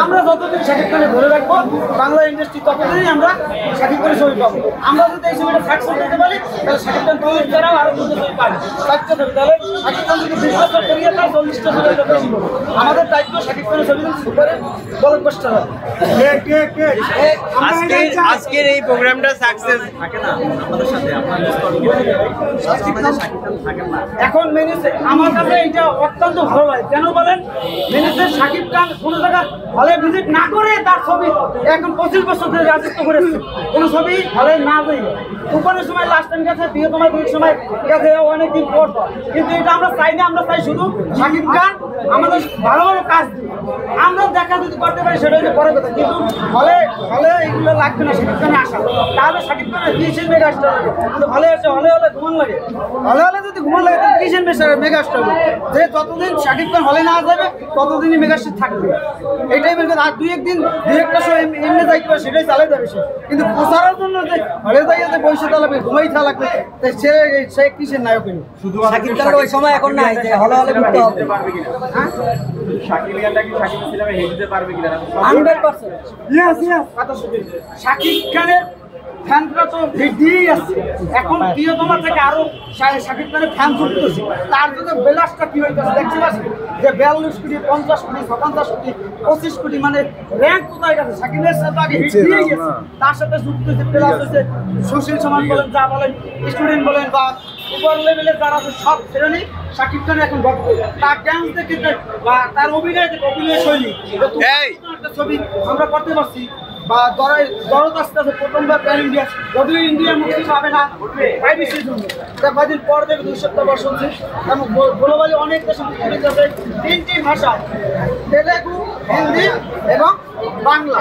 আমরা যতদিন শাকিব খানের ধরে রাখবো বাংলা ইন্ডাস্ট্রি ততদিনই আমরা শাকিব খানের ছবি পাবো। আমরা যদি এই ছবিটা সাকসেস দিতে পারি তাহলে শাকিব খান তৈরি ছাড়াও আরো দুটো ছবি পাবে থাকতে থাকবে। তাহলে শাকিব খান যদি 20 বছর করিয়ে তার 40টা ছবি বেশি করবো। আমাদের দায়িত্ব শাকিব খানের ছবি সুপারে ব্লকবাস্টার হবে। আজকের এই প্রোগ্রামটা সাকসেস থাকে না আমাদের সাথে এখন মেনেছে আমার কাছে এটা অত্যন্ত ভালো লাগে। কেন বলেন, মেনেছে শাকিব খান কোনো জায়গা হলে ভিজিট না করে তার ছবি এখন 25 বছর ধরে রাজত্ব করেছে। কোনো ছবি হলে না যাই উপরের সময় লাস্ট টাইম গেছে, বিয়ে তোমার দুই সময় গেছে অনেকদিন পর পর। কিন্তু এটা আমরা চাই না, আমরা চাই শুধু শাকিব খান আমাদের ভালো ভালো কাজ দিই। আমরা দেখা যদি করতে পারি সেটা হচ্ছে পরে কথা, কিন্তু হলে হলে এগুলো লাগবে না শাকিব খানে আসা। তাহলে শাকিব খানের কিসের মেগা স্টার হবে? কিন্তু হলে আছে হলে হলে ঘুমান লাগে, হলে হলে যদি ঘুমান লাগে তাহলে কিসের মেগা স্টার হবে? যে যতদিন শাকিব খান হলে না যাবে ততদিনই মেগা স্টার থাকবে। এটাই মেন কথা। আর দুই একটা শো এমনি যাইতে পারে সেটাই চালাই যাবে সে, কিন্তু প্রচারের জন্য যে হলে যাইয়া যে পয়সা চালাবে ঘুমাই থাকা লাগবে সে কিসের নায়ক? শুধু শাকিব খান ওই সময় এখন নাই যে হলে হলে ঘুরতে হবে। শাকিব খানের ফ্যানরা তো দিয়েই আসছে। এখন প্রিয়তমা থেকে আরো শাকিব খানের ফ্যান ছুটতেছে। তার জন্য বেলাসটা কি হইতেছে দেখতে পাচ্ছি যে 42 কোটি, 50 কোটি, 57 কোটি, 25 কোটি, মানে র্যাঙ্ক কোথায় গেছে? শাকিবের সাথে আগে হিট দিয়ে গেছে, তার সাথে যুক্ত হচ্ছে প্লাস হচ্ছে সুশীল সমাজ বলেন, যা বলেন, স্টুডেন্ট বলেন বা উপর লেভেলের যারা আছে সব শ্রেণী শাকিব খান এখন গল্প। তার ড্যান্স দেখে বা তার অভিনয় শৈলী একটা ছবি আমরা করতে পারছি বা দরদ আসতে আছে প্রথমবার প্যান ইন্ডিয়া, যদিও ইন্ডিয়া মুক্তি পাবে না আইবিসির জন্য, কয়েকদিন পর থেকে 2 সপ্তাহ পর শুনছি। এবং গ্লোবালি অনেক দেশে মুক্তি পেতে 3টি ভাষা, তেলেগু, হিন্দি এবং বাংলা।